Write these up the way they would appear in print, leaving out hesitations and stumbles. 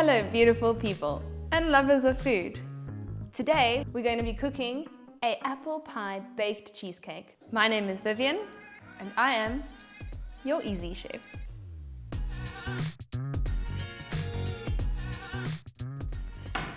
Hello beautiful people and lovers of food. Today we're going to be cooking an apple pie baked cheesecake. My name is Vivian and I am your easy chef.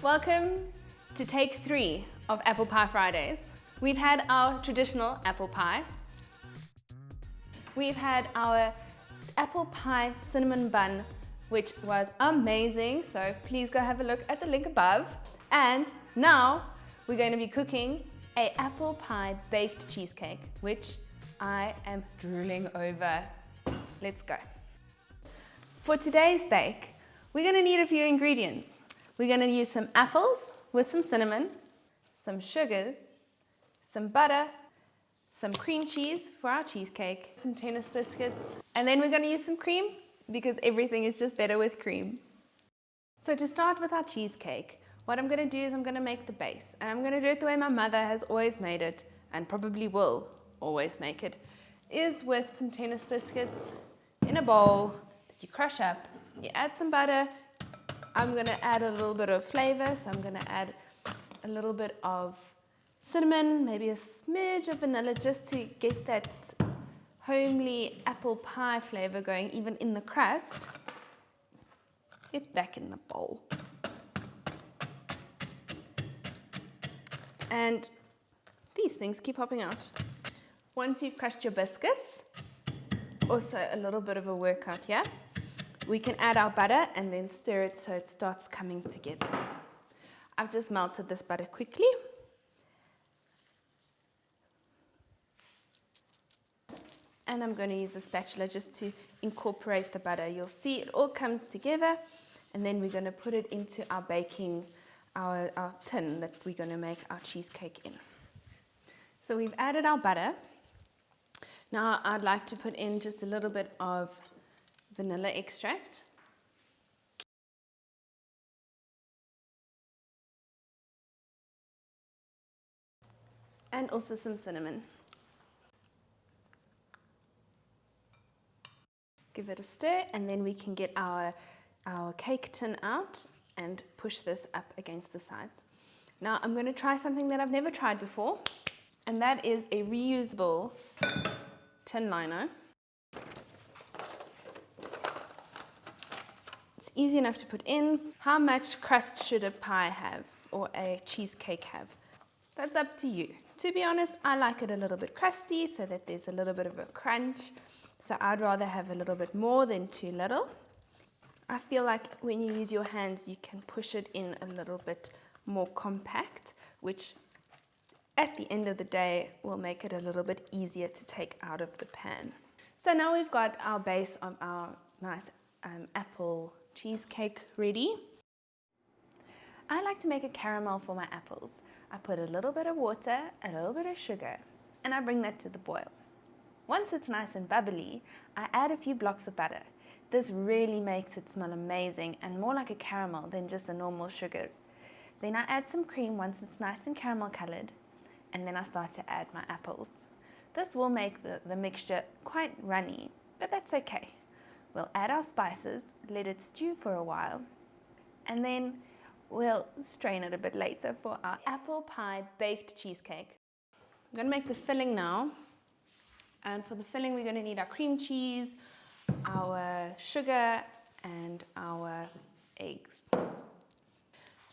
Welcome to take 3 of Apple Pie Fridays. We've had our traditional apple pie. We've had our apple pie cinnamon bun, which was amazing, so please go have a look at the link above. And now we're going to be cooking an apple pie baked cheesecake, which I am drooling over. Let's go. For today's bake, we're going to need a few ingredients. We're going to use some apples with some cinnamon, some sugar, some butter, some cream cheese for our cheesecake, some tennis biscuits, and then we're going to use some cream because everything is just better with cream. So to start with our cheesecake, what I'm going to do is I'm going to make the base, and I'm going to do it the way my mother has always made it, and probably will always make it, is with some tennis biscuits in a bowl that you crush up, you add some butter. I'm going to add a little bit of flavor, so I'm going to add a little bit of cinnamon, maybe a smidge of vanilla, just to get that homely apple pie flavor going even in the crust. Get back in the bowl. And these things keep popping out. Once you've crushed your biscuits, also a little bit of a workout here, we can add our butter and then stir it so it starts coming together. I've just melted this butter quickly. And I'm going to use a spatula just to incorporate the butter. You'll see it all comes together, and then we're going to put it into our baking, our tin that we're going to make our cheesecake in. So we've added our butter. Now I'd like to put in just a little bit of vanilla extract. And also some cinnamon. Give it a stir, and then we can get our cake tin out and push this up against the sides. Now I'm going to try something that I've never tried before, and that is a reusable tin liner. It's easy enough to put in. How much crust should a pie have or a cheesecake have? That's up to you. To be honest, I like it a little bit crusty so that there's a little bit of a crunch. So I'd rather have a little bit more than too little. I feel like when you use your hands, you can push it in a little bit more compact, which at the end of the day will make it a little bit easier to take out of the pan. So now we've got our base of our nice apple cheesecake ready. I like to make a caramel for my apples. I put a little bit of water, a little bit of sugar, and I bring that to the boil. Once it's nice and bubbly, I add a few blocks of butter. This really makes it smell amazing and more like a caramel than just a normal sugar. Then I add some cream once it's nice and caramel colored, and then I start to add my apples. This will make the mixture quite runny, but that's okay. We'll add our spices, let it stew for a while, and then we'll strain it a bit later for our apple pie baked cheesecake. I'm going to make the filling now. And for the filling, we're going to need our cream cheese, our sugar, and our eggs.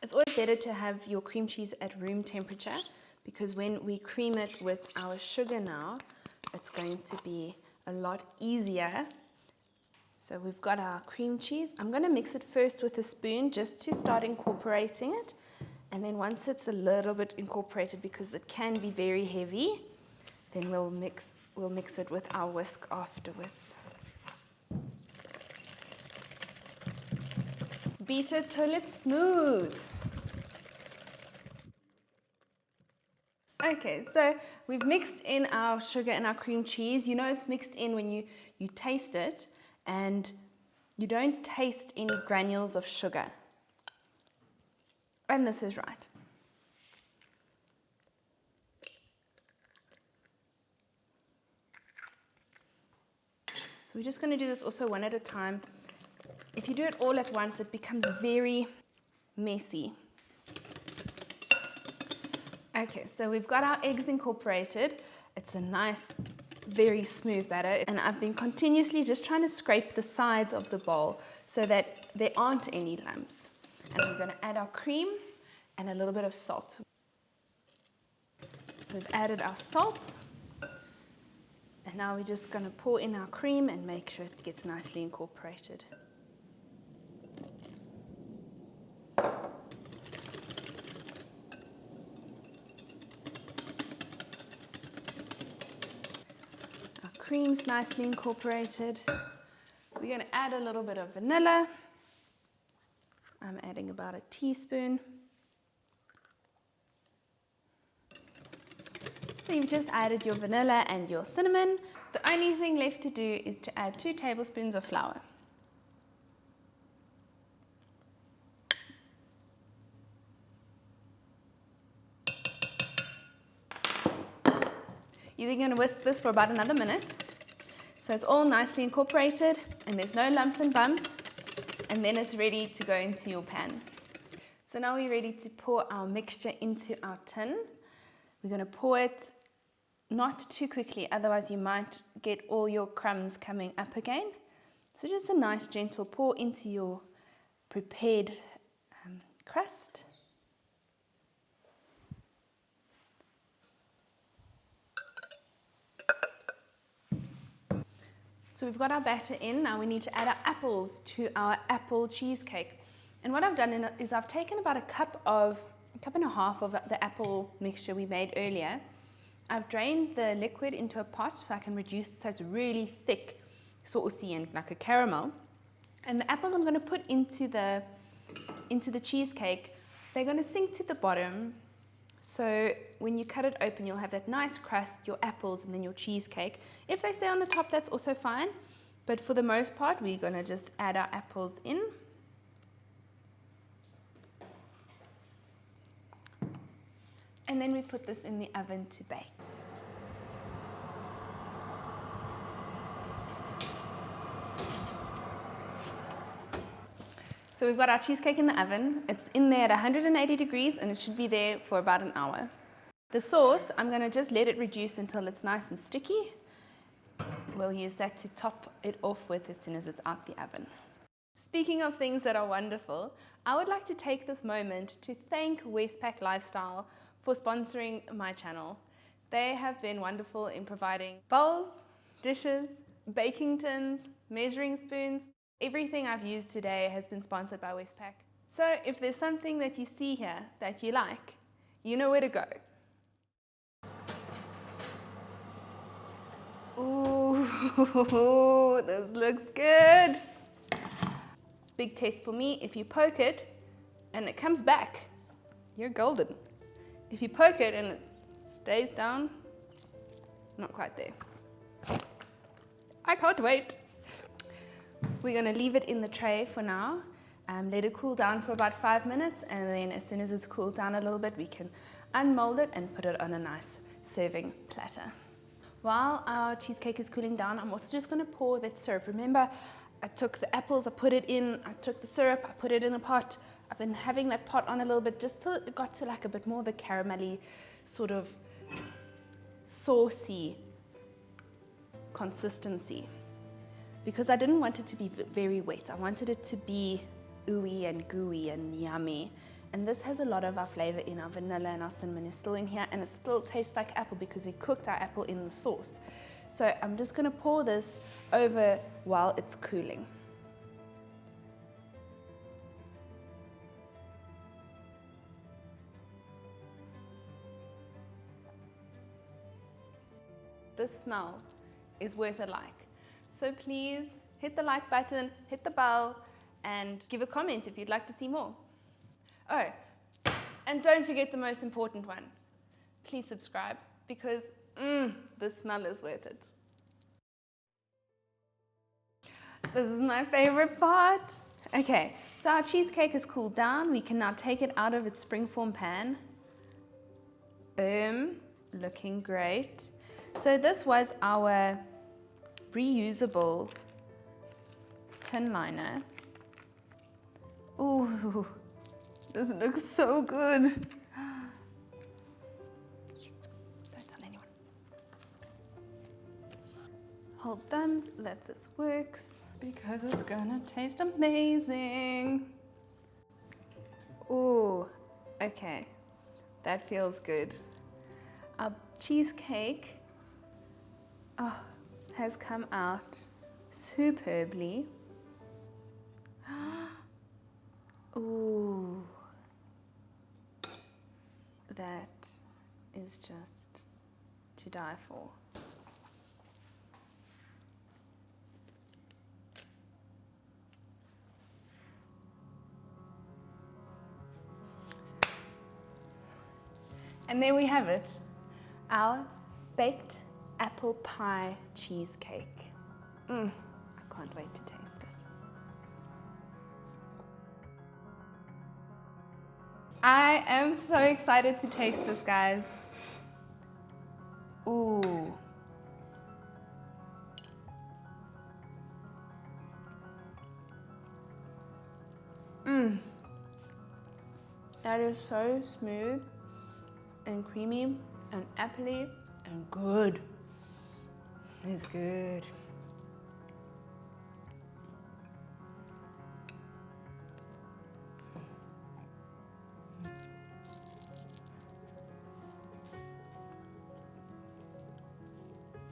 It's always better to have your cream cheese at room temperature, because when we cream it with our sugar now, it's going to be a lot easier. So we've got our cream cheese. I'm going to mix it first with a spoon just to start incorporating it. And then once it's a little bit incorporated, because it can be very heavy, then we'll mix it with our whisk afterwards. Beat it till it's smooth. Okay, so we've mixed in our sugar and our cream cheese. You know it's mixed in when you taste it, and you don't taste any granules of sugar. And this is right. So we're just going to do this also one at a time. If you do it all at once, it becomes very messy. Okay, so we've got our eggs incorporated. It's a nice, very smooth batter, and I've been continuously just trying to scrape the sides of the bowl so that there aren't any lumps. And we're going to add our cream and a little bit of salt. So we've added our salt, and now we're just going to pour in our cream and make sure it gets nicely incorporated. Our cream's nicely incorporated. We're going to add a little bit of vanilla. I'm adding about a teaspoon. So you've just added your vanilla and your cinnamon. The only thing left to do is to add 2 tablespoons of flour. You're then going to whisk this for about another minute. So it's all nicely incorporated and there's no lumps and bumps. And then it's ready to go into your pan. So now we're ready to pour our mixture into our tin. We're going to pour it not too quickly, otherwise you might get all your crumbs coming up again. So just a nice gentle pour into your prepared crust. So we've got our batter in. Now we need to add our apples to our apple cheesecake. And what I've done is I've taken about a cup and a half of the apple mixture we made earlier. I've drained the liquid into a pot so I can reduce so it's really thick, saucy and like a caramel. And the apples I'm going to put into the cheesecake, they're going to sink to the bottom. So when you cut it open, you'll have that nice crust, your apples, and then your cheesecake. If they stay on the top, that's also fine. But for the most part, we're going to just add our apples in. And then we put this in the oven to bake. So we've got our cheesecake in the oven. It's in there at 180 degrees and it should be there for about an hour. The sauce, I'm going to just let it reduce until it's nice and sticky. We'll use that to top it off with as soon as it's out the oven. Speaking of things that are wonderful, I would like to take this moment to thank Westpac Lifestyle for sponsoring my channel. They have been wonderful in providing bowls, dishes, baking tins, measuring spoons. Everything I've used today has been sponsored by Westpac. So if there's something that you see here that you like, you know where to go. Ooh, this looks good. Big test for me, if you poke it and it comes back, you're golden. If you poke it and it stays down, not quite there. I can't wait. We're going to leave it in the tray for now, let it cool down for about 5 minutes, and then as soon as it's cooled down a little bit, we can unmold it and put it on a nice serving platter. While our cheesecake is cooling down, I'm also just going to pour that syrup. Remember, I took the apples, I put it in, I took the syrup, I put it in a pot. I've been having that pot on a little bit just till it got to like a bit more of a caramelly, sort of saucy consistency. Because I didn't want it to be very wet. I wanted it to be ooey and gooey and yummy. And this has a lot of our flavor in. Our vanilla and our cinnamon is still in here, and it still tastes like apple because we cooked our apple in the sauce. So I'm just going to pour this over while it's cooling. This smell is worth a like. So please hit the like button, hit the bell, and give a comment if you'd like to see more. Oh, and don't forget the most important one. Please subscribe because the smell is worth it. This is my favorite part. Okay, so our cheesecake has cooled down. We can now take it out of its springform pan. Boom, looking great. So this was our reusable tin liner. Ooh, this looks so good. Don't tell anyone. Hold thumbs that this works because it's gonna taste amazing. Ooh, okay, that feels good. Our cheesecake has come out superbly. Ooh, that is just to die for. And there we have it, our baked apple pie cheesecake. I can't wait to taste it. I am so excited to taste this, guys. Ooh. That is so smooth and creamy and appley and good. It's good.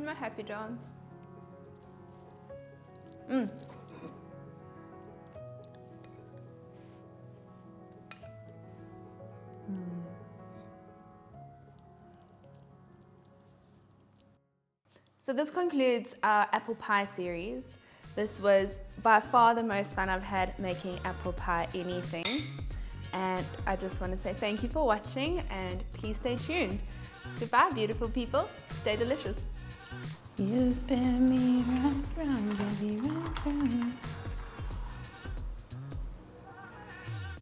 My happy dance. So this concludes our apple pie series. This was by far the most fun I've had making apple pie anything. And I just want to say thank you for watching and please stay tuned. Goodbye, beautiful people. Stay delicious. You spin me round, round, baby, round, round.